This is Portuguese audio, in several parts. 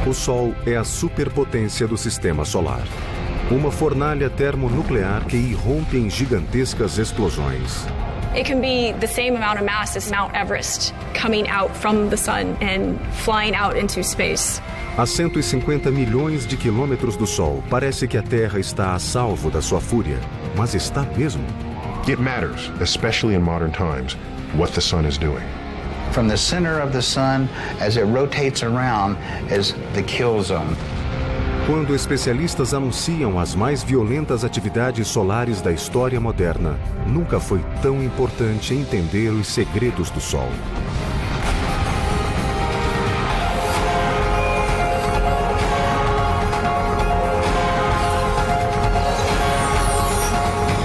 O Sol é a superpotência do sistema solar. Uma fornalha termonuclear que irrompe em gigantescas explosões. It can be the same amount of mass as Mount Everest coming out from the sun and flying out into space. A 150 milhões de quilômetros do Sol, parece que a Terra está a salvo da sua fúria. Mas está mesmo? It matters, especially in modern times, what the sun is doing. From the center of the sun, as it rotates around, is the kill zone. Quando especialistas anunciam as mais violentas atividades solares da história moderna, nunca foi tão importante entender os segredos do Sol.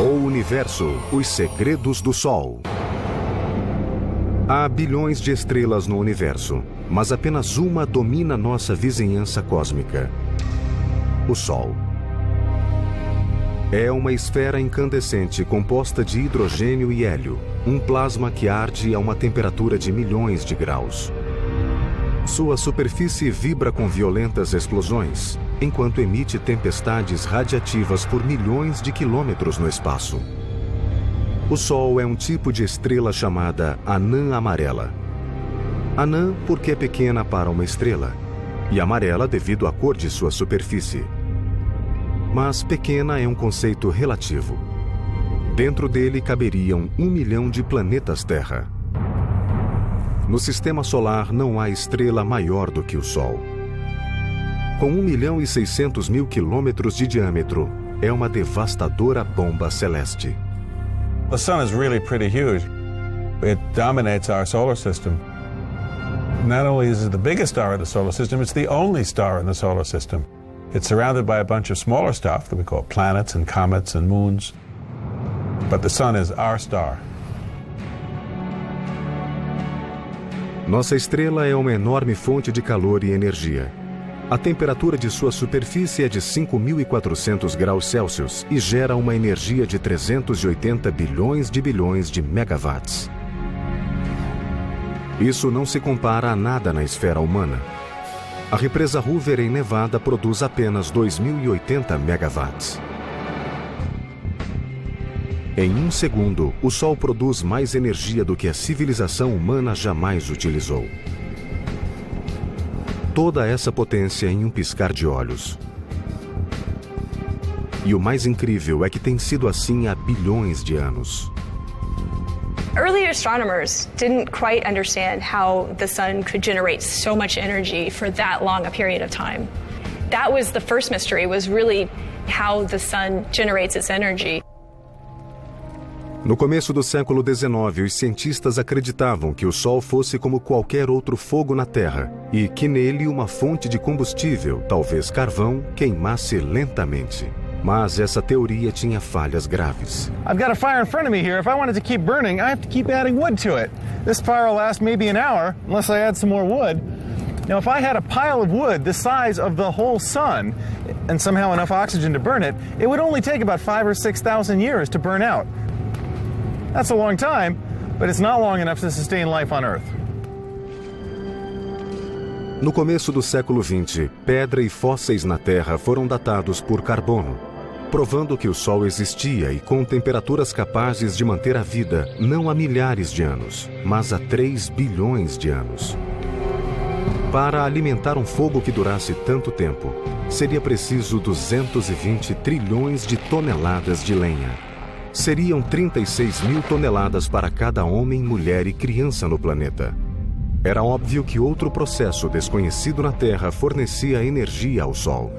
O Universo, os segredos do Sol. Há bilhões de estrelas no universo, mas apenas uma domina nossa vizinhança cósmica: o Sol. É uma esfera incandescente composta de hidrogênio e hélio, um plasma que arde a uma temperatura de milhões de graus. Sua superfície vibra com violentas explosões, enquanto emite tempestades radiativas por milhões de quilômetros no espaço. O Sol é um tipo de estrela chamada anã amarela. Anã porque é pequena para uma estrela, e amarela devido à cor de sua superfície. Mas pequena é um conceito relativo. Dentro dele caberiam 1 milhão de planetas Terra. No sistema solar não há estrela maior do que o Sol. Com 1.600.000 quilômetros de diâmetro, é uma devastadora bomba celeste. The sun is really pretty huge. It dominates our solar system. Not only is it the biggest star in the solar system, it's the only star in the solar system. It's surrounded by a bunch of smaller stuff that we call planets and comets and moons. But the sun is our star. Nossa estrela é uma enorme fonte de calor e energia. A temperatura de sua superfície é de 5.400 graus Celsius e gera uma energia de 380 bilhões de megawatts. Isso não se compara a nada na esfera humana. A represa Hoover em Nevada produz apenas 2.080 megawatts. Em um segundo, o Sol produz mais energia do que a civilização humana jamais utilizou. Toda essa potência em um piscar de olhos. E o mais incrível é que tem sido assim há bilhões de anos. Early astronomers didn't quite understand how the sun could generate so much energy for that long a period of time. That was the first mystery, was really how the sun generates its energy. No começo do século XIX, os cientistas acreditavam que o Sol fosse como qualquer outro fogo na Terra e que nele uma fonte de combustível, talvez carvão, queimasse lentamente. Mas essa teoria tinha falhas graves. I've got a fire in front of me here. If I want it to keep burning, I have to keep adding wood to it. This fire will last maybe an hour unless I add some more wood. Now, if I had a pile of wood the size of the whole sun and somehow enough oxygen to burn it, it would only take about 5,000 or 6,000 years to burn out. That's a long time, but it's not long enough to sustain life on Earth. No começo do século XX, pedra e fósseis na Terra foram datados por carbono, provando que o Sol existia e com temperaturas capazes de manter a vida não há milhares de anos, mas há 3 bilhões de anos. Para alimentar um fogo que durasse tanto tempo, seria preciso 220 trilhões de toneladas de lenha. Seriam 36.000 toneladas para cada homem, mulher e criança no planeta. Era óbvio que outro processo desconhecido na Terra fornecia energia ao Sol.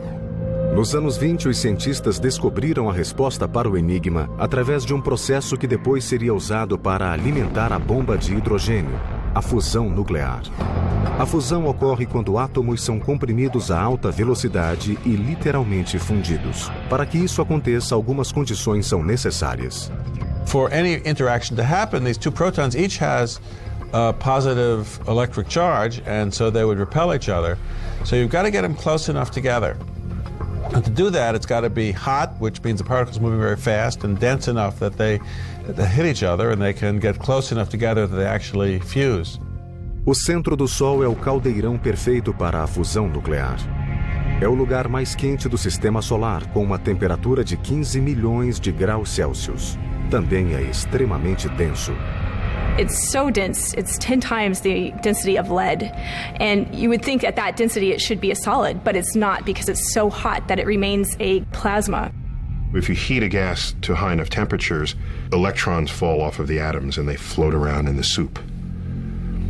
Nos anos 20, os cientistas descobriram a resposta para o enigma através de um processo que depois seria usado para alimentar a bomba de hidrogênio, a fusão nuclear. A fusão ocorre quando átomos são comprimidos a alta velocidade e literalmente fundidos. Para que isso aconteça, algumas condições são necessárias. For any interaction to happen, these two protons each has a positive electric charge, and so they would repel each other. So you've got to get them close enough together. And to do that, it's got to be hot, which means the particles moving very fast, and dense enough that they hit each other and they can get close enough together that they actually fuse. O centro do Sol é o caldeirão perfeito para a fusão nuclear. É o lugar mais quente do sistema solar, com uma temperatura de 15 milhões de graus Celsius. Também é extremamente denso. It's so dense, it's 10 times the density of lead. And you would think at that density it should be a solid, but it's not because it's so hot that it remains a plasma. If you heat a gas to high enough temperatures, electrons fall off of the atoms and they float around in the soup.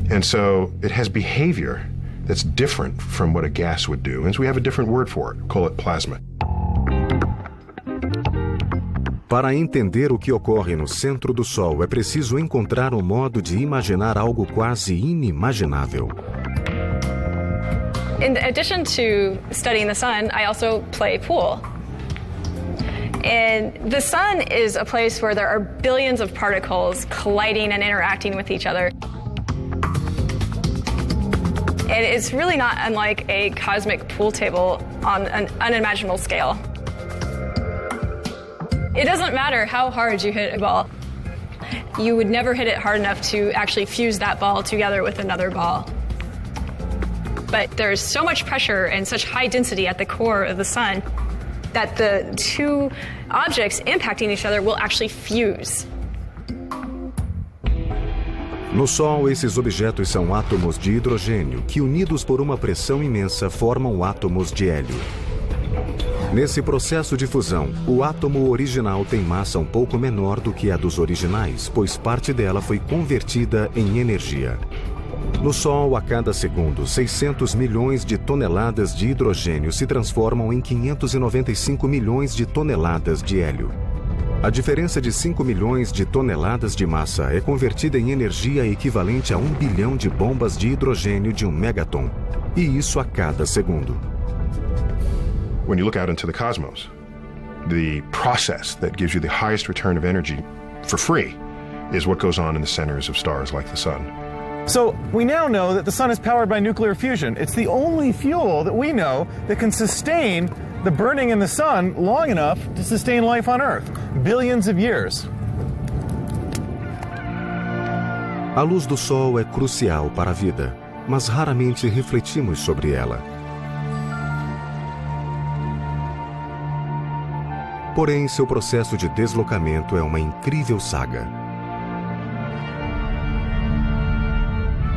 And so it has behavior that's different from what a gas would do. And so we have a different word for it, call it plasma. Para entender o que ocorre no centro do Sol, é preciso encontrar um modo de imaginar algo quase inimaginável. In addition to studying the sun, I also play pool. And the sun is a place where there are billions of particles colliding and interacting with each other. And it's really not unlike a cosmic pool table on an unimaginable scale. It doesn't matter how hard you hit a ball. You would never hit it hard enough to actually fuse that ball together with another ball. But there's so much pressure and such high density at the core of the sun that the two objects impacting each other will actually fuse. No Sol, esses objetos são átomos de hidrogênio que, unidos por uma pressão imensa, formam átomos de hélio. Nesse processo de fusão, o átomo original tem massa um pouco menor do que a dos originais, pois parte dela foi convertida em energia. No Sol, a cada segundo, 600 milhões de toneladas de hidrogênio se transformam em 595 milhões de toneladas de hélio. A diferença de 5 milhões de toneladas de massa é convertida em energia equivalente a 1 bilhão de bombas de hidrogênio de 1 megaton. E isso a cada segundo. When you look out into the cosmos, the process that gives you the highest return of energy for free is what goes on in the centers of stars like the sun. So we now know that the sun is powered by nuclear fusion. It's the only fuel that we know that can sustain the burning in the sun long enough to sustain life on Earth, billions of years. A luz do Sol é crucial para a vida, mas raramente refletimos sobre ela. Porém, seu processo de deslocamento é uma incrível saga.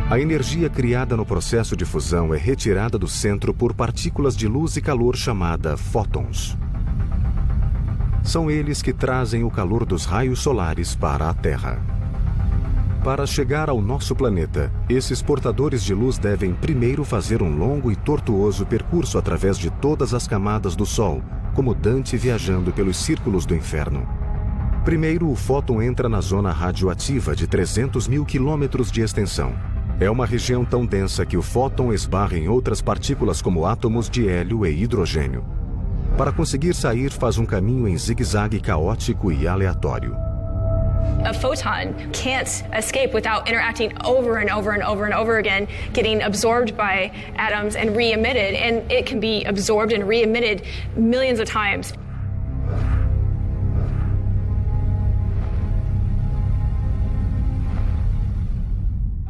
A energia criada no processo de fusão é retirada do centro por partículas de luz e calor chamadas fótons. São eles que trazem o calor dos raios solares para a Terra. Para chegar ao nosso planeta, esses portadores de luz devem primeiro fazer um longo e tortuoso percurso através de todas as camadas do Sol, como Dante viajando pelos círculos do inferno. Primeiro, o fóton entra na zona radioativa de 300 mil quilômetros de extensão. É uma região tão densa que o fóton esbarra em outras partículas como átomos de hélio e hidrogênio. Para conseguir sair, faz um caminho em zigue-zague caótico e aleatório. A photon can't escape without interacting over and over and over and over again, getting absorbed by atoms and re-emitted, and it can be absorbed and re-emitted millions of times.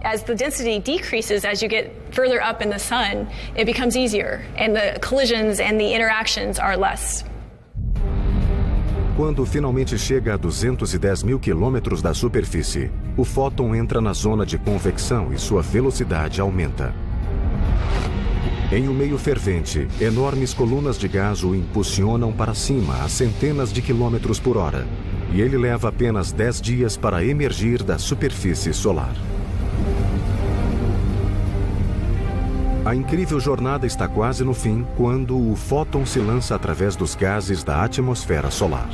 As the density decreases as you get further up in the sun, it becomes easier, and the collisions and the interactions are less. Quando finalmente chega a 210 mil quilômetros da superfície, o fóton entra na zona de convecção e sua velocidade aumenta. Em um meio fervente, enormes colunas de gás o impulsionam para cima a centenas de quilômetros por hora, e ele leva apenas 10 dias para emergir da superfície solar. A incrível jornada está quase no fim quando o fóton se lança através dos gases da atmosfera solar.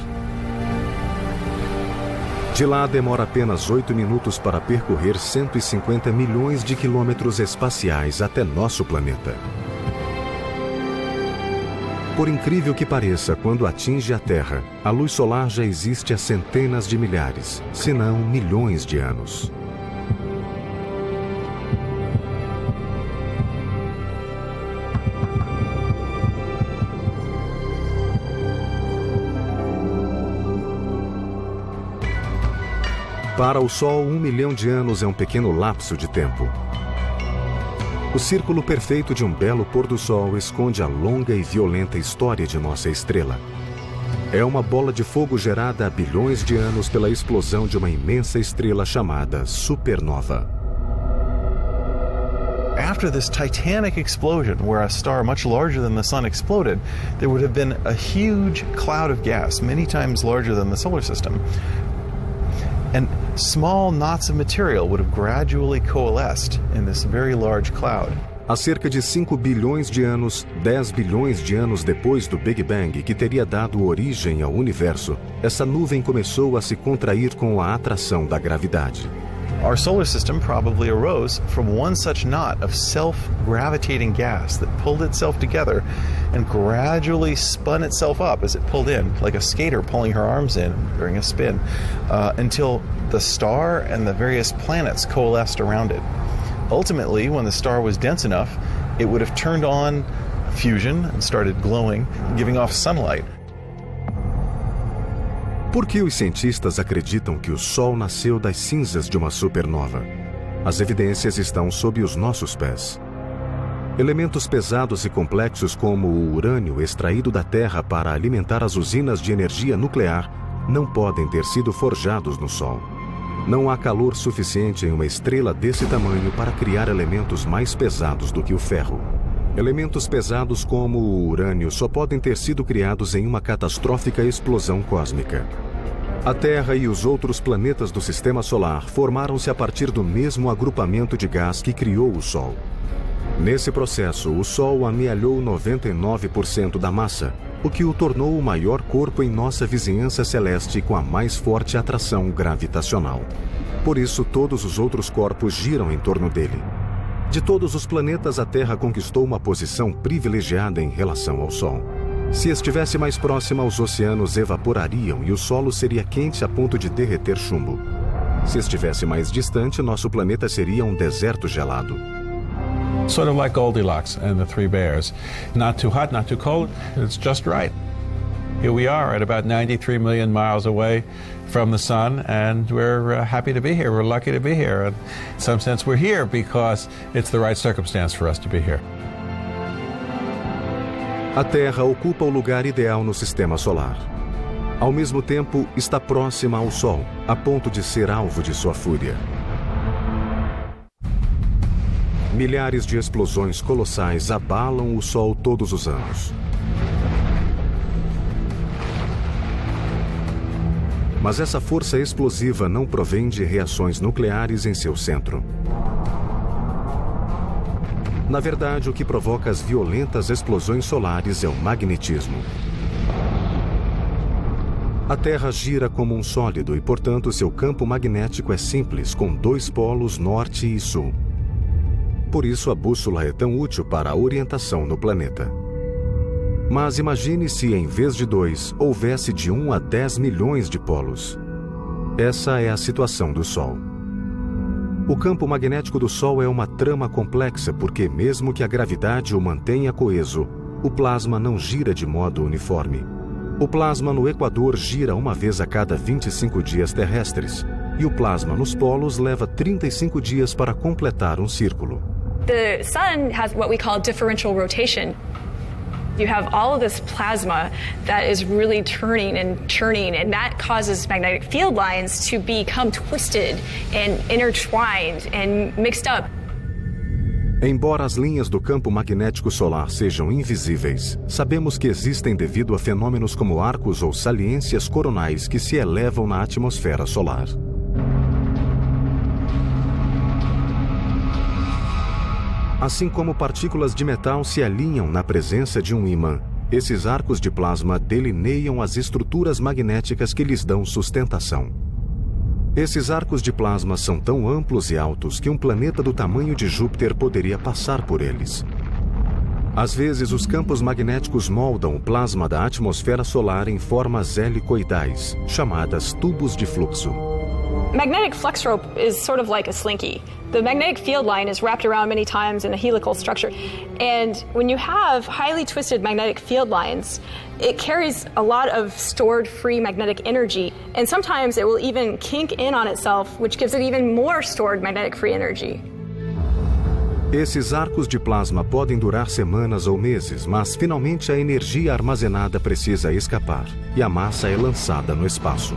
De lá demora apenas 8 minutos para percorrer 150 milhões de quilômetros espaciais até nosso planeta. Por incrível que pareça, quando atinge a Terra, a luz solar já existe há centenas de milhares, se não milhões de anos. Para o Sol, 1 milhão de anos é um pequeno lapso de tempo. O círculo perfeito de um belo pôr-do-sol esconde a longa e violenta história de nossa estrela. É uma bola de fogo gerada há bilhões de anos pela explosão de uma imensa estrela chamada supernova. After this titanic explosion, where a star much larger than the sun exploded, there would have been a huge cloud of gas, many times larger than the solar system. And small knots of material would have gradually coalesced in this very large cloud. Há cerca de 5 bilhões de anos, 10 bilhões de anos depois do Big Bang, que teria dado origem ao universo, essa nuvem começou a se contrair com a atração da gravidade. Our solar system probably arose from one such knot of self-gravitating gas that pulled itself together and gradually spun itself up as it pulled in, like a skater pulling her arms in during a spin, until the star and the various planets coalesced around it. Ultimately, when the star was dense enough, it would have turned on fusion and started glowing, giving off sunlight. Por que os cientistas acreditam que o Sol nasceu das cinzas de uma supernova? As evidências estão sob os nossos pés. Elementos pesados e complexos como o urânio extraído da Terra para alimentar as usinas de energia nuclear não podem ter sido forjados no Sol. Não há calor suficiente em uma estrela desse tamanho para criar elementos mais pesados do que o ferro. Elementos pesados como o urânio só podem ter sido criados em uma catastrófica explosão cósmica. A Terra e os outros planetas do Sistema Solar formaram-se a partir do mesmo agrupamento de gás que criou o Sol. Nesse processo, o Sol amealhou 99% da massa, o que o tornou o maior corpo em nossa vizinhança celeste com a mais forte atração gravitacional. Por isso, todos os outros corpos giram em torno dele. De todos os planetas, a Terra conquistou uma posição privilegiada em relação ao Sol. Se estivesse mais próxima, os oceanos evaporariam e o solo seria quente a ponto de derreter chumbo. Se estivesse mais distante, nosso planeta seria um deserto gelado. Sort of like Goldilocks and the Three Bears. Not too hot, not too cold, it's just right. Here we are at about 93 million miles away from the sun, and we're happy to be here. We're lucky to be here. And in some sense, we're here because it's the right circumstance for us to be here. A Terra ocupa o lugar ideal no Sistema Solar. Ao mesmo tempo, está próxima ao Sol, a ponto de ser alvo de sua fúria. Milhares de explosões colossais abalam o Sol todos os anos. Mas essa força explosiva não provém de reações nucleares em seu centro. Na verdade, o que provoca as violentas explosões solares é o magnetismo. A Terra gira como um sólido e, portanto, seu campo magnético é simples, com 2 polos norte e sul. Por isso, a bússola é tão útil para a orientação no planeta. Mas imagine se, em vez de 2, houvesse de 1 a 10 milhões de polos. Essa é a situação do Sol. O campo magnético do Sol é uma trama complexa porque, mesmo que a gravidade o mantenha coeso, o plasma não gira de modo uniforme. O plasma no Equador gira uma vez a cada 25 dias terrestres, e o plasma nos polos leva 35 dias para completar um círculo. The sun has what we call differential rotation. You have all of this plasma that is really turning and churning, and that causes magnetic field lines to become twisted and intertwined and mixed up. Embora as linhas do campo magnético solar sejam invisíveis, sabemos que existem devido a fenômenos como arcos ou saliências coronais que se elevam na atmosfera solar. Assim como partículas de metal se alinham na presença de um ímã, esses arcos de plasma delineiam as estruturas magnéticas que lhes dão sustentação. Esses arcos de plasma são tão amplos e altos que um planeta do tamanho de Júpiter poderia passar por eles. Às vezes, os campos magnéticos moldam o plasma da atmosfera solar em formas helicoidais, chamadas tubos de fluxo. Magnetic flux rope is sort of like a slinky. The magnetic field line is wrapped around many times in a helical structure. And when you have highly twisted magnetic field lines, it carries a lot of stored free magnetic energy. And sometimes it will even kink in on itself, which gives it even more stored magnetic free energy. Esses arcos de plasma podem durar semanas ou meses, mas finalmente a energia armazenada precisa escapar e a massa é lançada no espaço.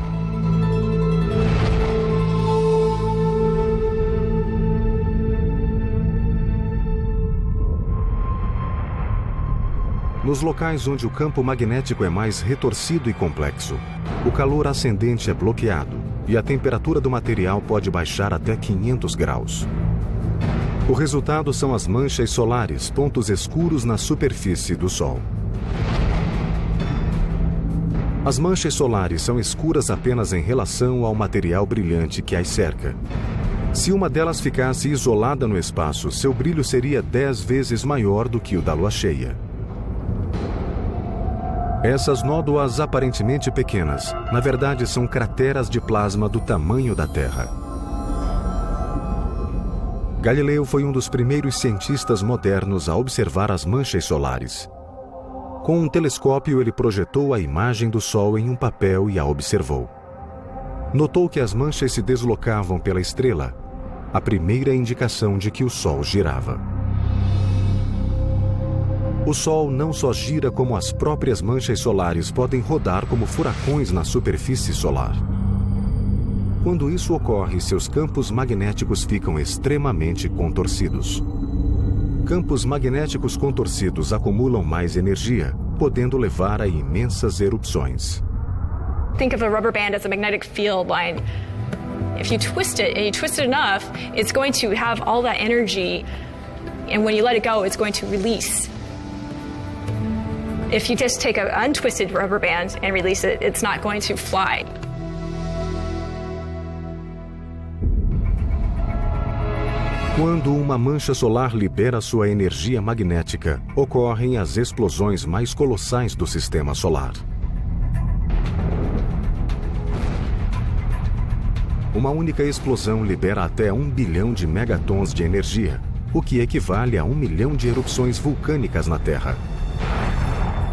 Nos locais onde o campo magnético é mais retorcido e complexo, o calor ascendente é bloqueado e a temperatura do material pode baixar até 500 graus. O resultado são as manchas solares, pontos escuros na superfície do Sol. As manchas solares são escuras apenas em relação ao material brilhante que as cerca. Se uma delas ficasse isolada no espaço, seu brilho seria 10 vezes maior do que o da Lua cheia. Essas nódoas aparentemente pequenas, na verdade, são crateras de plasma do tamanho da Terra. Galileu foi um dos primeiros cientistas modernos a observar as manchas solares. Com um telescópio, ele projetou a imagem do Sol em um papel e a observou. Notou que as manchas se deslocavam pela estrela, a primeira indicação de que o Sol girava. O Sol não só gira, como as próprias manchas solares podem rodar como furacões na superfície solar. Quando isso ocorre, seus campos magnéticos ficam extremamente contorcidos. Campos magnéticos contorcidos acumulam mais energia, podendo levar a imensas erupções. Think of a rubber band as a magnetic field line. If you twist it, and you twist it enough, it's going to have all that energy, and when you let it go, it's going to release. If you just take an untwisted rubber band and release it, it's not going to fly. Quando uma mancha solar libera sua energia magnética, ocorrem as explosões mais colossais do sistema solar. Uma única explosão libera até 1 bilhão de megatons de energia, o que equivale a 1 milhão de erupções vulcânicas na Terra.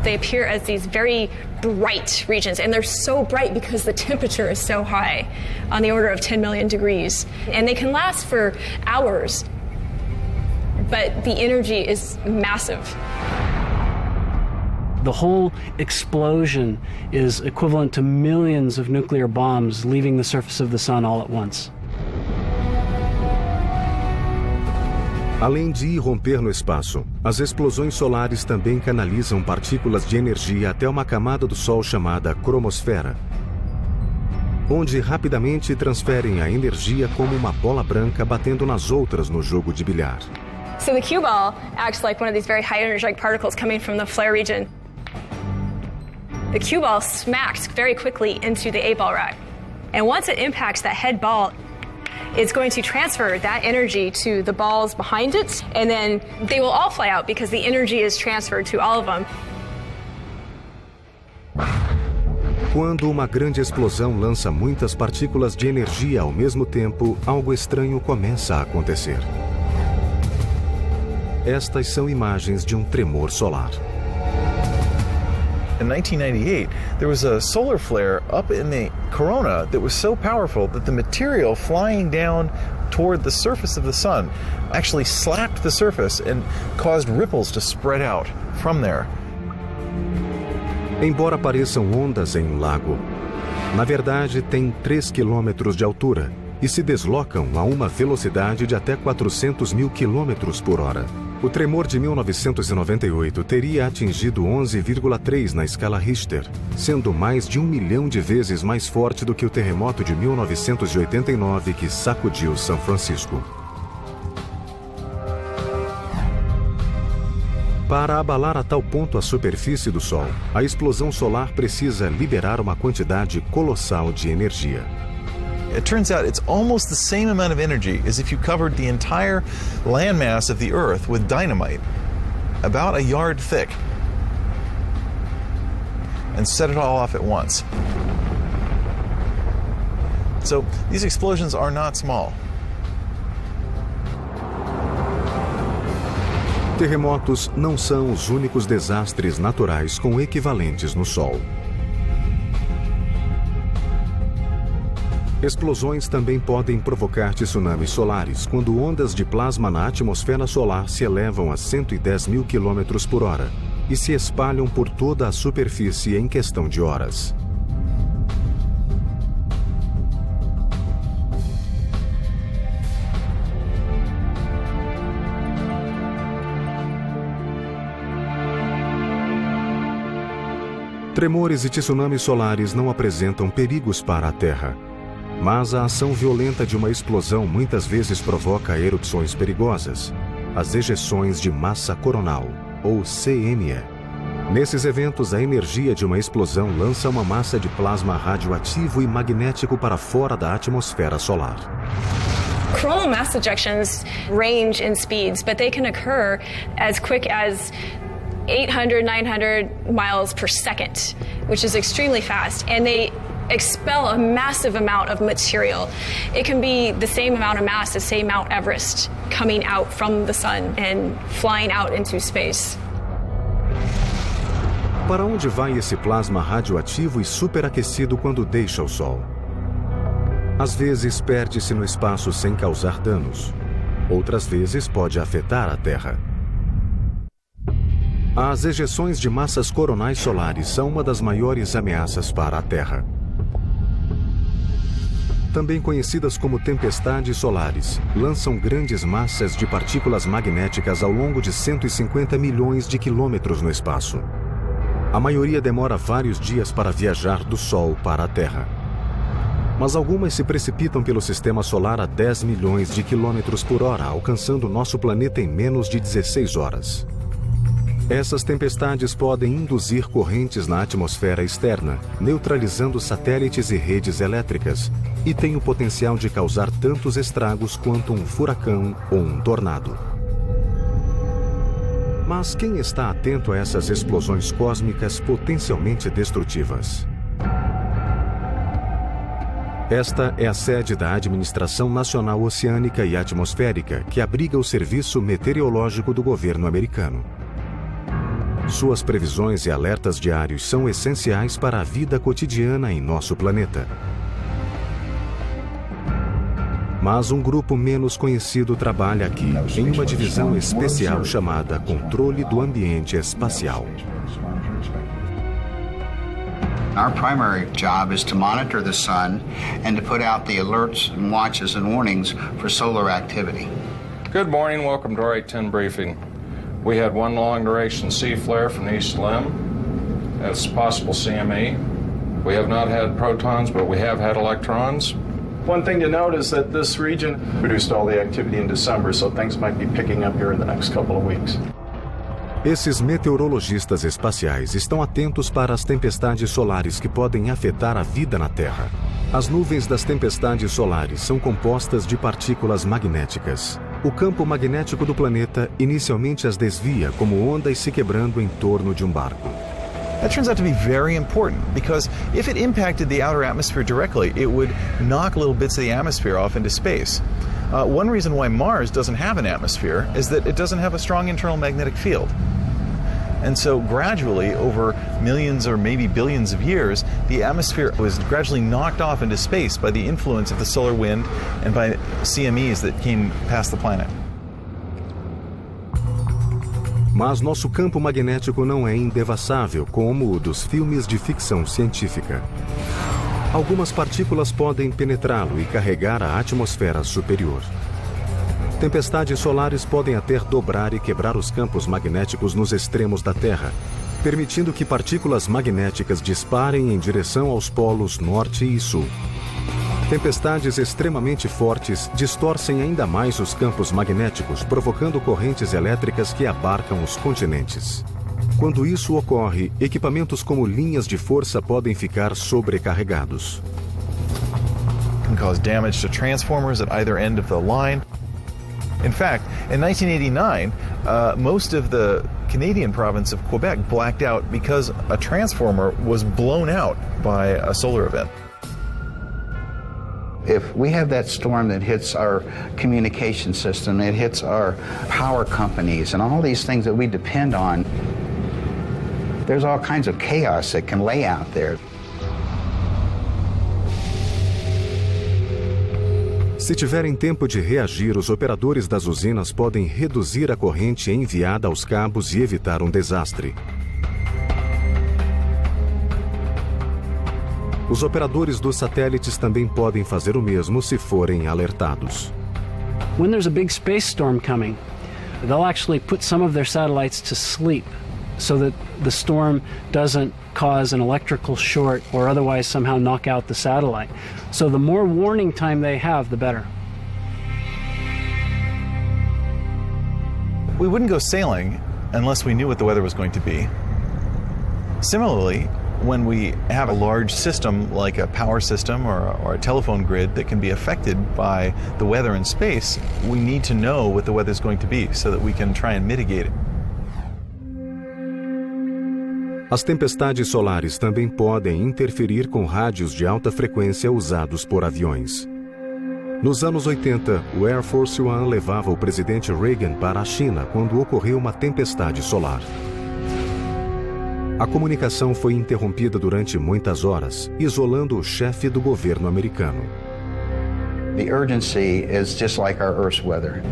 They appear as these very bright regions, and they're so bright because the temperature is so high, on the order of 10 million degrees. And they can last for hours, but the energy is massive. The whole explosion is equivalent to millions of nuclear bombs leaving the surface of the sun all at once. Além de irromper no espaço, as explosões solares também canalizam partículas de energia até uma camada do Sol chamada cromosfera, onde rapidamente transferem a energia como uma bola branca batendo nas outras no jogo de bilhar. So the cue ball acts like one of these very high energetic particles coming from the flare region. The cue ball smacks very quickly into the 8-ball rack. And once it impacts that head ball, it's going to transfer that energy to the balls behind it, and then they will all fly out because the energy is transferred to all of them. Quando uma grande explosão lança muitas partículas de energia ao mesmo tempo, algo estranho começa a acontecer. Estas são imagens de um tremor solar. In 1998, there was a solar flare up in the corona that was so powerful that the material flying down toward the surface of the sun actually slapped the surface and caused ripples to spread out from there. Embora pareçam ondas em um lago, na verdade têm 3 quilômetros de altura e se deslocam a uma velocidade de até 400 mil quilômetros por hora. O tremor de 1998 teria atingido 11,3 na escala Richter, sendo mais de 1 milhão de vezes mais forte do que o terremoto de 1989 que sacudiu São Francisco. Para abalar a tal ponto a superfície do Sol, a explosão solar precisa liberar uma quantidade colossal de energia. It turns out it's almost the same amount of energy as if you covered the entire landmass of the Earth with dynamite, about a yard thick, and set it all off at once. So these explosions are not small. Terremotos não são os únicos desastres naturais com equivalentes no Sol. Explosões também podem provocar tsunamis solares quando ondas de plasma na atmosfera solar se elevam a 110 mil quilômetros por hora e se espalham por toda a superfície em questão de horas. Tremores e tsunamis solares não apresentam perigos para a Terra. Mas a ação violenta de uma explosão muitas vezes provoca erupções perigosas, as ejeções de massa coronal, ou CME. Nesses eventos, a energia de uma explosão lança uma massa de plasma radioativo e magnético para fora da atmosfera solar. Coronal mass ejections range in speeds, but they can occur as quick as 800, 900 miles per second, which is extremely fast, and they expel a massive amount of material. It can be the same amount of mass as, say, Mount Everest coming out from the sun and flying out into space. Para onde vai esse plasma radioativo e superaquecido quando deixa o Sol? Às vezes perde-se no espaço sem causar danos. Outras vezes pode afetar a Terra. As ejeções de massas coronais solares são uma das maiores ameaças para a Terra. Também conhecidas como tempestades solares, lançam grandes massas de partículas magnéticas ao longo de 150 milhões de quilômetros no espaço. A maioria demora vários dias para viajar do Sol para a Terra. Mas algumas se precipitam pelo sistema solar a 10 milhões de quilômetros por hora, alcançando nosso planeta em menos de 16 horas. Essas tempestades podem induzir correntes na atmosfera externa, neutralizando satélites e redes elétricas, e têm o potencial de causar tantos estragos quanto um furacão ou um tornado. Mas quem está atento a essas explosões cósmicas potencialmente destrutivas? Esta é a sede da Administração Nacional Oceânica e Atmosférica, que abriga o Serviço Meteorológico do governo americano. Suas previsões e alertas diários são essenciais para a vida cotidiana em nosso planeta. Mas um grupo menos conhecido trabalha aqui, em uma divisão especial chamada Controle do Ambiente Espacial. Our primary job is to monitor the sun and to put out the alerts and watches and warnings for solar activity. Good morning, welcome to our 810 briefing. We had one long-duration C flare from the East Limb. That's possible CME. We have not had protons, but we have had electrons. One thing to note is that this region produced all the activity in December, so things might be picking up here in the next couple of weeks. Esses meteorologistas espaciais estão atentos para as tempestades solares que podem afetar a vida na Terra. As nuvens das tempestades solares são compostas de partículas magnéticas. O campo magnético do planeta inicialmente as desvia como ondas se quebrando em torno de um barco. That turns out to be very important because if it impacted the outer atmosphere directly, it would knock little bits of the atmosphere off into space. One reason why Mars doesn't have an atmosphere is that it doesn't have a strong internal magnetic field. And so gradually, over millions or maybe billions of years, the atmosphere was gradually knocked off into space by the influence of the solar wind and by CMEs that came past the planet. Mas nosso campo magnético não é indevassável como o dos filmes de ficção científica. Algumas partículas podem penetrá-lo e carregar a atmosfera superior. Tempestades solares podem até dobrar e quebrar os campos magnéticos nos extremos da Terra, permitindo que partículas magnéticas disparem em direção aos polos norte e sul. Tempestades extremamente fortes distorcem ainda mais os campos magnéticos, provocando correntes elétricas que abarcam os continentes. Quando isso ocorre, equipamentos como linhas de força podem ficar sobrecarregados. It can cause damage to transformers at either end of the line. In fact, in 1989, most of the Canadian province of Quebec blacked out because a transformer was blown out by a solar event. If we have that storm that hits our communication system, it hits our power companies and all these things that we depend on, there's all kinds of chaos that can lay out there. Se tiverem tempo de reagir, os operadores das usinas podem reduzir a corrente enviada aos cabos e evitar um desastre. Os operadores dos satélites também podem fazer o mesmo se forem alertados. When there's a big space storm coming, they'll actually put some of their satellites to sleep so that the storm doesn't cause an electrical short or otherwise somehow knock out the satellite. So the more warning time they have, the better. We wouldn't go sailing unless we knew what the weather was going to be. Similarly, when we have a large system like a power system or a telephone grid that can be affected by the weather in space, we need to know what the weather is going to be so that we can try and mitigate it. As tempestades solares também podem interferir com rádios de alta frequência usados por aviões. Nos anos 80, o Air Force One levava o presidente Reagan para a China quando ocorreu uma tempestade solar. A comunicação foi interrompida durante muitas horas, isolando o chefe do governo americano. The urgency is just like our Earth's weather.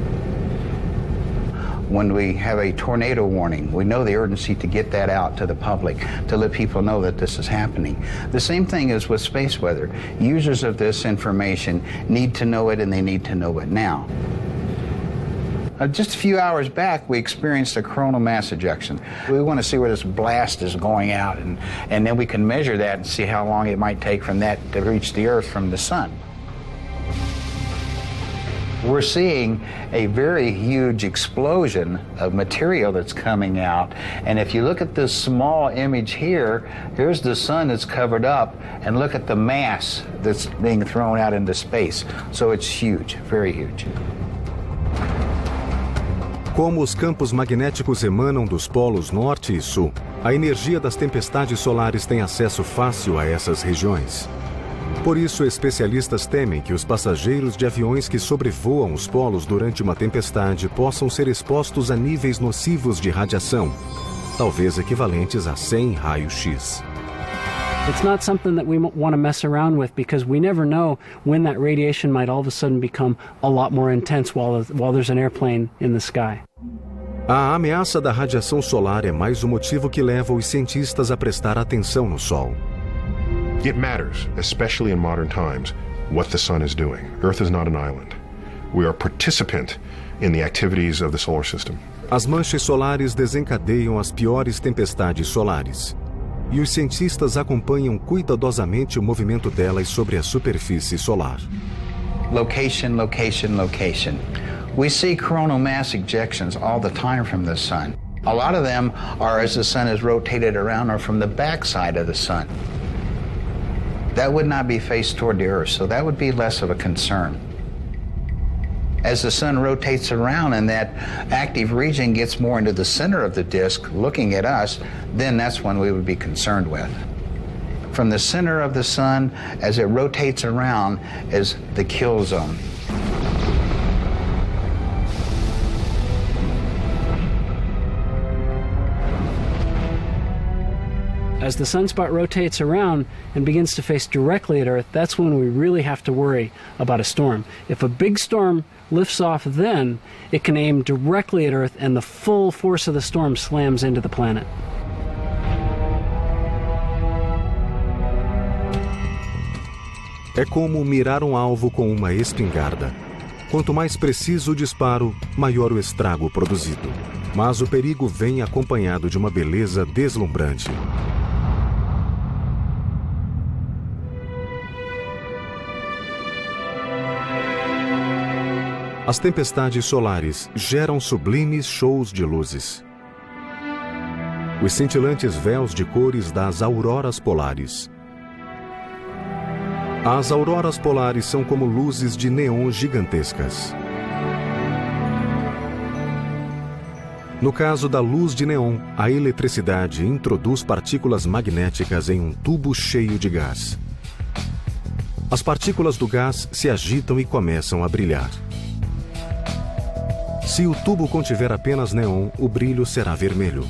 When we have a tornado warning, we know the urgency to get that out to the public, to let people know that this is happening. The same thing is with space weather. Users of this information need to know it, and they need to know it now. Just a few hours back, we experienced a coronal mass ejection. We want to see where this blast is going out, and then we can measure that and see how long it might take from that to reach the Earth from the sun. We're seeing a very huge explosion of material that's coming out, and if you look at this small image here, here's the sun that's covered up, and look at the mass that's being thrown out into space. So it's huge, very huge. Como os campos magnéticos emanam dos polos norte e sul, a energia das tempestades solares tem acesso fácil a essas regiões. Por isso, especialistas temem que os passageiros de aviões que sobrevoam os polos durante uma tempestade possam ser expostos a níveis nocivos de radiação, talvez equivalentes a 100 raios-x. It's not something that we want to mess around with because we never know when that radiation might all of a sudden become a lot more intense while there's an airplane in the sky. A ameaça da radiação solar é mais um motivo que leva os cientistas a prestar atenção no Sol. It matters, especially in modern times, what the sun is doing. Earth is not an island. We are a participant in the activities of the solar system. As manchas solares desencadeiam as piores tempestades solares. E os cientistas acompanham cuidadosamente o movimento delas sobre a superfície solar. Location, location, location. We see coronal mass ejections all the time from the sun. A lot of them are as the sun is rotated around or from the backside of the sun. That would not be faced toward the Earth, so that would be less of a concern. As the sun rotates around and that active region gets more into the center of the disk, looking at us, then that's when we would be concerned with. From the center of the sun, as it rotates around, is the kill zone. As the sunspot rotates around and begins to face directly at Earth, that's when we really have to worry about a storm. If a big storm lifts off then, it can aim directly at Earth and the full force of the storm slams into the planet. É como mirar um alvo com uma espingarda. Quanto mais preciso o disparo, maior o estrago produzido. Mas o perigo vem acompanhado de uma beleza deslumbrante. As tempestades solares geram sublimes shows de luzes. Os cintilantes véus de cores das auroras polares. As auroras polares são como luzes de neon gigantescas. No caso da luz de neon, a eletricidade introduz partículas magnéticas em um tubo cheio de gás. As partículas do gás se agitam e começam a brilhar. Se o tubo contiver apenas neon, o brilho será vermelho.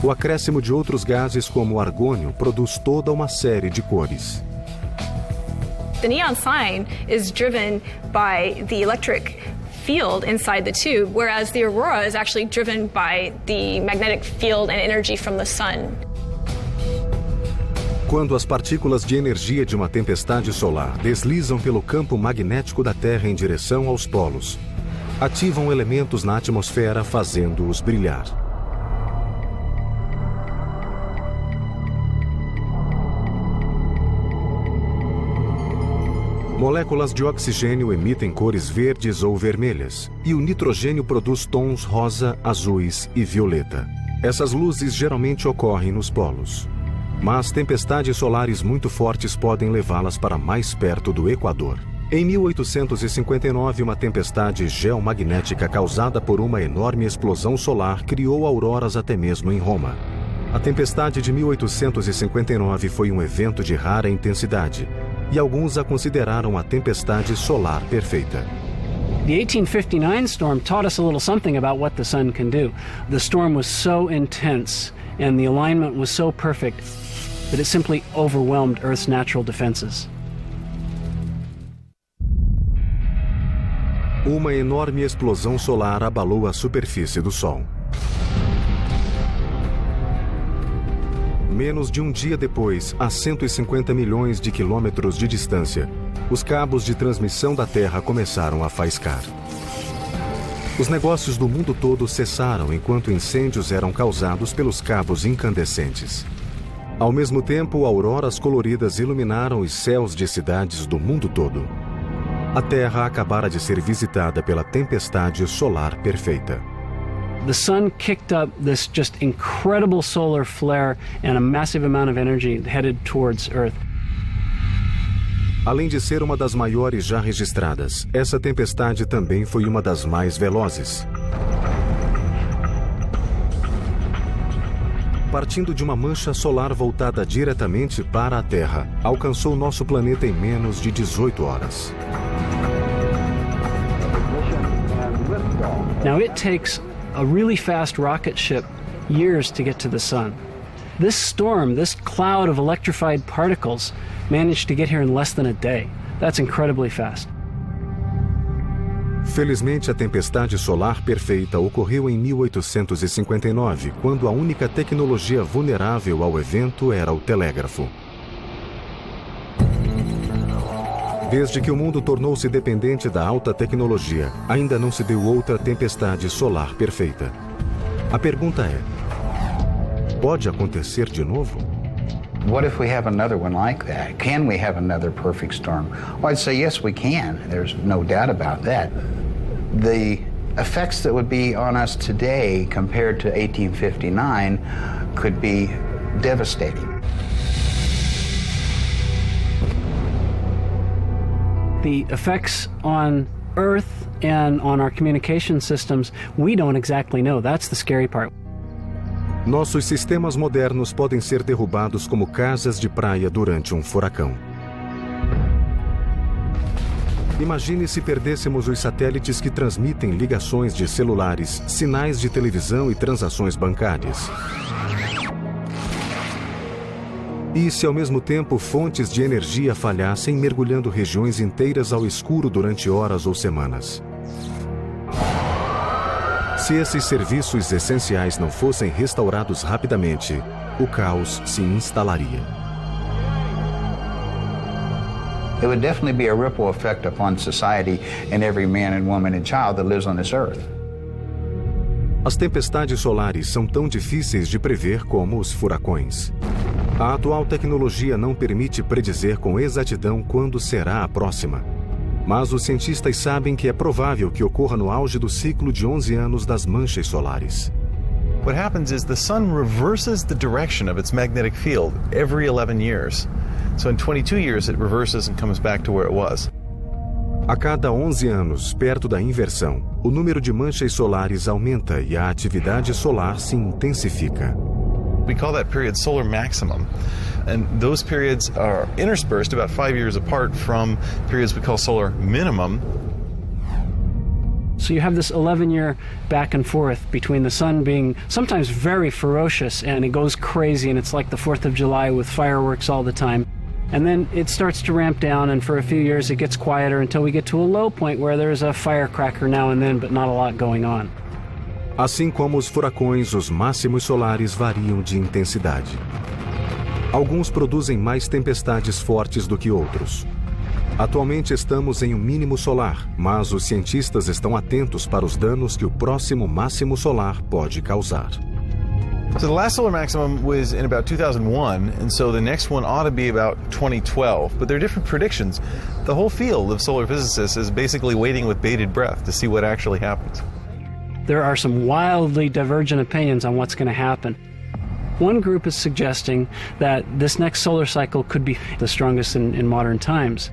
O acréscimo de outros gases, como o argônio, produz toda uma série de cores. The neon sign is driven by the electric field inside the tube, whereas the aurora is actually driven by the magnetic field and energy from the sun. Quando as partículas de energia de uma tempestade solar deslizam pelo campo magnético da Terra em direção aos polos, ativam elementos na atmosfera, fazendo-os brilhar. Moléculas de oxigênio emitem cores verdes ou vermelhas, e o nitrogênio produz tons rosa, azuis e violeta. Essas luzes geralmente ocorrem nos polos. Mas tempestades solares muito fortes podem levá-las para mais perto do Equador. Em 1859, uma tempestade geomagnética causada por uma enorme explosão solar criou auroras até mesmo em Roma. A tempestade de 1859 foi um evento de rara intensidade, e alguns a consideraram a tempestade solar perfeita. The 1859 storm taught us a little something about what the sun can do. The storm was so intense and the alignment was so perfect that it simply overwhelmed Earth's natural defenses. Uma enorme explosão solar abalou a superfície do Sol. Menos de um dia depois, a 150 milhões de quilômetros de distância, os cabos de transmissão da Terra começaram a faiscar. Os negócios do mundo todo cessaram enquanto incêndios eram causados pelos cabos incandescentes. Ao mesmo tempo, auroras coloridas iluminaram os céus de cidades do mundo todo. A Terra acabara de ser visitada pela tempestade solar perfeita. The sun kicked up this just incredible solar flare and a massive amount of energy headed towards Earth. Além de ser uma das maiores já registradas, essa tempestade também foi uma das mais velozes. Partindo de uma mancha solar voltada diretamente para a Terra, alcançou nosso planeta em menos de 18 horas. Now it takes a really fast rocket ship years to get to the sun. This storm, this cloud of electrified particles, managed to get here in less than a day. That's incredibly fast. Felizmente, a tempestade solar perfeita ocorreu em 1859, quando a única tecnologia vulnerável ao evento era o telégrafo. Desde que o mundo tornou-se dependente da alta tecnologia, ainda não se deu outra tempestade solar perfeita. A pergunta é: pode acontecer de novo? What if we have another one like that? Can we have another perfect storm? Well, I'd say yes, we can. There's no doubt about that. The effects that would be on us today compared to 1859 could be devastating. The effects on Earth and on our communication systems, we don't exactly know. That's the scary part. Nossos sistemas modernos podem ser derrubados como casas de praia durante um furacão. Imagine se perdêssemos os satélites que transmitem ligações de celulares, sinais de televisão e transações bancárias. E se ao mesmo tempo fontes de energia falhassem, mergulhando regiões inteiras ao escuro durante horas ou semanas. Se esses serviços essenciais não fossem restaurados rapidamente, o caos se instalaria. It would definitely be a ripple effect upon society and every man and woman and child that lives on this earth. As tempestades solares são tão difíceis de prever como os furacões. A atual tecnologia não permite predizer com exatidão quando será a próxima. Mas os cientistas sabem que é provável que ocorra no auge do ciclo de 11 anos das manchas solares. What happens is the sun reverses the direction of its magnetic field every 11 years. So in 22 years it reverses and comes back to where it was. A cada 11 anos, perto da inversão, o número de manchas solares aumenta e a atividade solar se intensifica. We call that period solar maximum. And those periods are interspersed about 5 years apart from periods we call solar minimum. So you have this 11-year back and forth between the sun being sometimes very ferocious and it goes crazy and it's like the 4th of July with fireworks all the time. And then it starts to ramp down, and for a few years it gets quieter until we get to a low point where there's a firecracker now and then, but not a lot going on. Assim como os furacões, os máximos solares variam de intensidade. Alguns produzem mais tempestades fortes do que outros. Atualmente estamos em um mínimo solar, mas os cientistas estão atentos para os danos que o próximo máximo solar pode causar. So the last solar maximum was in about 2001, and so the next one ought to be about 2012. But there are different predictions. The whole field of solar physicists is basically waiting with bated breath to see what actually happens. There are some wildly divergent opinions on what's going to happen. One group is suggesting that this next solar cycle could be the strongest in modern times.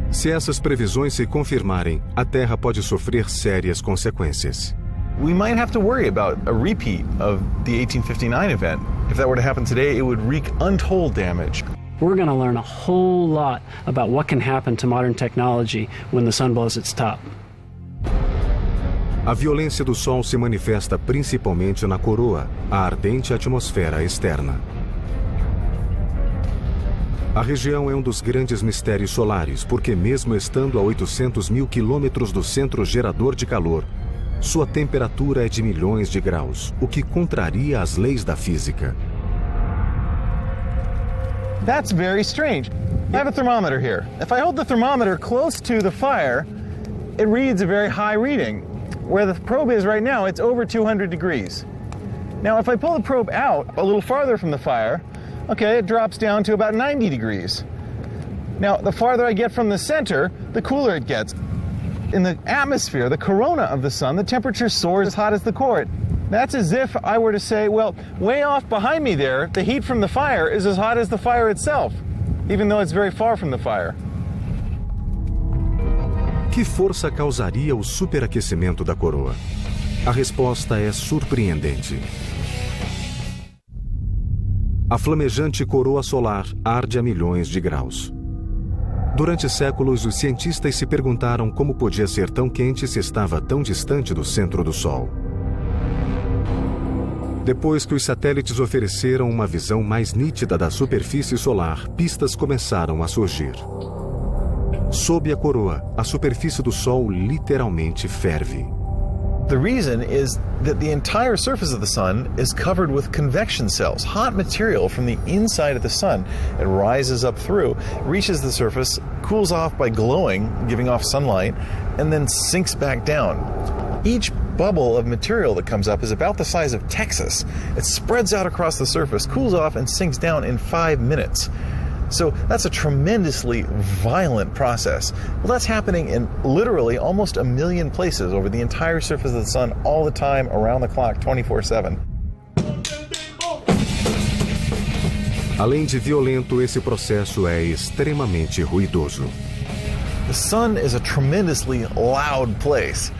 Se essas previsões se confirmarem, a Terra pode sofrer sérias consequências. We might have to worry about a repeat of the 1859 event. If that were to happen today, it would wreak untold damage. We're going to learn a whole lot about what can happen to modern technology when the sun blows its top. A violência do Sol se manifesta principalmente na coroa, a ardente atmosfera externa. A região é um dos grandes mistérios solares, porque mesmo estando a 800 mil quilômetros do centro gerador de calor, sua temperatura é de milhões de graus, o que contraria as leis da física. That's very strange. I have a thermometer here. If I hold the thermometer close to the fire, it reads a very high reading. Where the probe is right now, it's over 200 degrees. Now, if I pull the probe out a little farther from the fire, okay, it drops down to about 90 degrees. Now, the farther I get from the center, the cooler it gets. In the atmosphere, the corona of the sun, the temperature soars as hot as the core. That's as if I were to say, well, way off behind me there, the heat from the fire is as hot as the fire itself, even though it's very far from the fire. Que força causaria o superaquecimento da coroa? A resposta é surpreendente. A flamejante coroa solar arde a milhões de graus. Durante séculos, os cientistas se perguntaram como podia ser tão quente se estava tão distante do centro do Sol. Depois que os satélites ofereceram uma visão mais nítida da superfície solar, pistas começaram a surgir. Sob a coroa, a superfície do Sol literalmente ferve. The reason is that the entire surface of the sun is covered with convection cells, hot material from the inside of the sun. It rises up through, reaches the surface, cools off by glowing, giving off sunlight, and then sinks back down. Each bubble of material that comes up is about the size of Texas. It spreads out across the surface, cools off, and sinks down in 5 minutes. So that's a tremendously violent process. Well, that's happening in literally almost 1 million places over the entire surface of the sun all the time, around the clock, 24/7. Além de violento, esse processo é extremamente ruidoso. The sun is a tremendously loud place.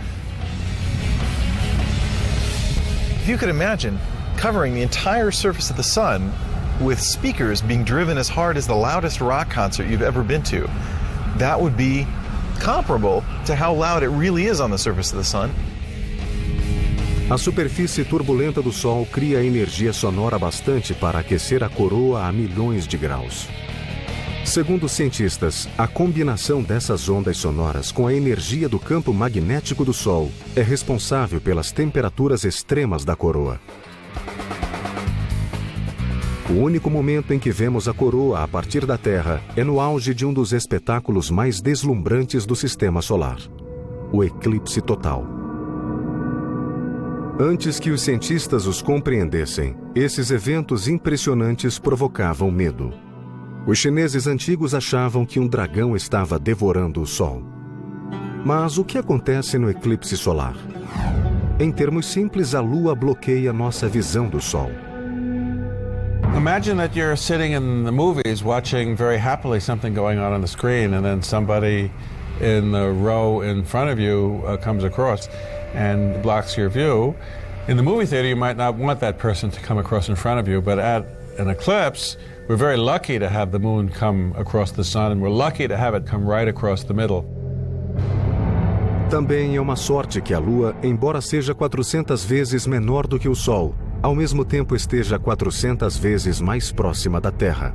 If you could imagine covering the entire surface of the sun with speakers being driven as hard as the loudest rock concert you've ever been to, that would be comparable to how loud it really is on the surface of the sun. A superfície turbulenta do Sol cria energia sonora bastante para aquecer a coroa a milhões de graus. Segundo os cientistas, a combinação dessas ondas sonoras com a energia do campo magnético do Sol é responsável pelas temperaturas extremas da coroa. O único momento em que vemos a coroa a partir da Terra é no auge de um dos espetáculos mais deslumbrantes do sistema solar, o eclipse total. Antes que os cientistas os compreendessem, esses eventos impressionantes provocavam medo. Os chineses antigos achavam que um dragão estava devorando o Sol. Mas o que acontece no eclipse solar? Em termos simples, a Lua bloqueia nossa visão do Sol. Imagine that you're sitting in the movies watching very happily something going on the screen, and then somebody in the row in front of you comes across and blocks your view. In the movie theater, you might not want that person to come across in front of you, but at an eclipse, we're very lucky to have the moon come across the sun, and we're lucky to have it come right across the middle. Também é uma sorte que a Lua, embora seja 400 vezes menor do que o Sol, ao mesmo tempo esteja 400 vezes mais próxima da Terra.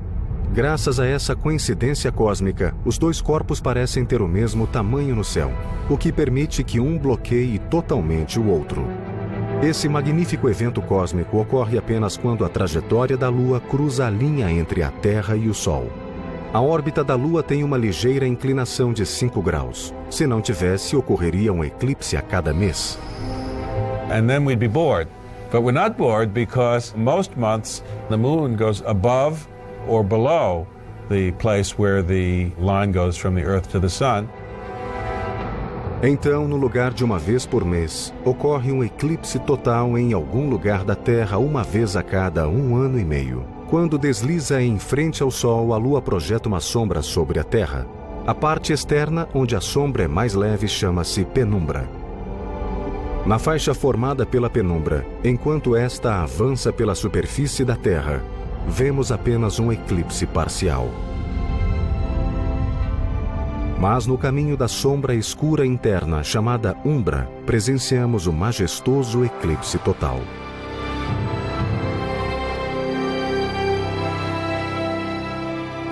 Graças a essa coincidência cósmica, os dois corpos parecem ter o mesmo tamanho no céu, o que permite que um bloqueie totalmente o outro. Esse magnífico evento cósmico ocorre apenas quando a trajetória da Lua cruza a linha entre a Terra e o Sol. A órbita da Lua tem uma ligeira inclinação de 5 graus. Se não tivesse, ocorreria um eclipse a cada mês. And then we'd be bored. But we're not bored because most months the moon goes above or below the place where the line goes from the Earth to the Sun. Então, no lugar de uma vez por mês, ocorre um eclipse total em algum lugar da Terra uma vez a cada 1 ano e meio. Quando desliza em frente ao Sol, a Lua projeta uma sombra sobre a Terra. A parte externa, onde a sombra é mais leve, chama-se penumbra. Na faixa formada pela penumbra, enquanto esta avança pela superfície da Terra, vemos apenas um eclipse parcial. Mas no caminho da sombra escura interna, chamada umbra, presenciamos o majestoso eclipse total.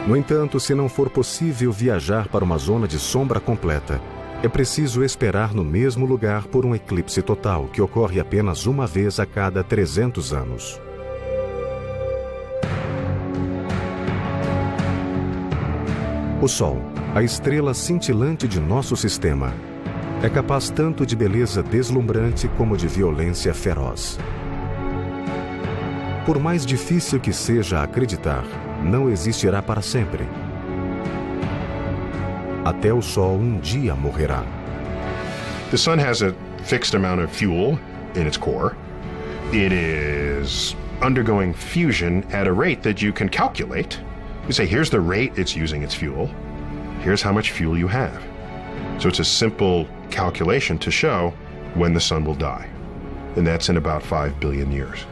No entanto, se não for possível viajar para uma zona de sombra completa, é preciso esperar no mesmo lugar por um eclipse total, que ocorre apenas uma vez a cada 300 anos. O Sol, a estrela cintilante de nosso sistema, é capaz tanto de beleza deslumbrante como de violência feroz. Por mais difícil que seja acreditar, não existirá para sempre. Até o Sol um dia morrerá. The sun has a fixed amount of fuel in its core. It is undergoing fusion at a rate that you can calculate. You say, here's the rate it's using its fuel. Here's how much fuel you have. So it's a simple calculation to show when the sun will die. And that's in about 5 billion years.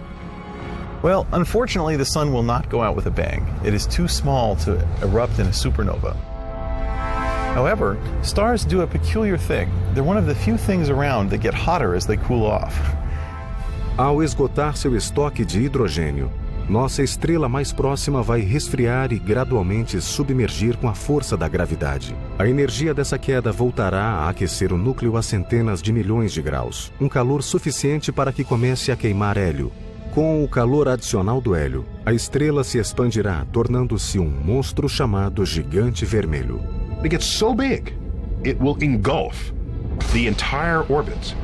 Well, unfortunately, the sun will not go out with a bang. It is too small to erupt in a supernova. However, stars do a peculiar thing. They're one of the few things around that get hotter as they cool off. Ao esgotar seu estoque de hidrogênio, nossa estrela mais próxima vai resfriar e gradualmente submergir com a força da gravidade. A energia dessa queda voltará a aquecer o núcleo a centenas de milhões de graus, um calor suficiente para que comece a queimar hélio. Com o calor adicional do hélio, a estrela se expandirá, tornando-se um monstro chamado Gigante Vermelho. It gets so big, it will engulf the entire orbits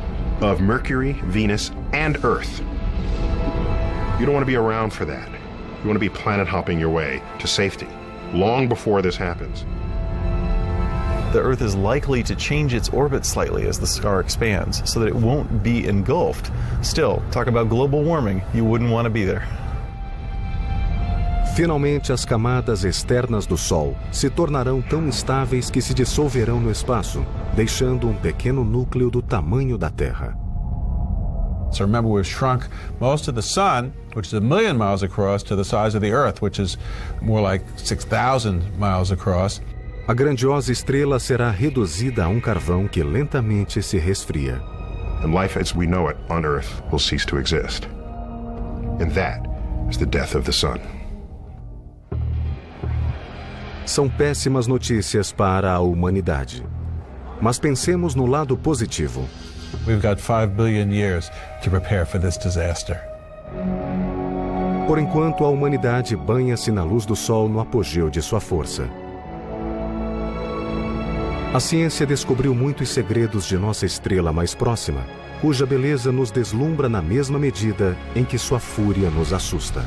of Mercury, Venus, and Earth. You don't want to be around for that. You want to be planet hopping your way to safety, long before this happens. The Earth is likely to change its orbit slightly as the star expands, so that it won't be engulfed. Still, talk about global warming, you wouldn't want to be there. Finalmente, as camadas externas do Sol se tornarão tão instáveis que se dissolverão no espaço, deixando um pequeno núcleo do tamanho da Terra. So remember, we've shrunk most of the sun, which is 1 million miles across, to the size of the Earth, which is more like 6,000 miles across. A grandiosa estrela será reduzida a um carvão que lentamente se resfria. And life as we know it on Earth will cease to exist. And that is the death of the sun. São péssimas notícias para a humanidade. Mas pensemos no lado positivo. We've got 5 billion years to prepare for this disaster. Por enquanto, a humanidade banha-se na luz do Sol no apogeu de sua força. A ciência descobriu muitos segredos de nossa estrela mais próxima, cuja beleza nos deslumbra na mesma medida em que sua fúria nos assusta.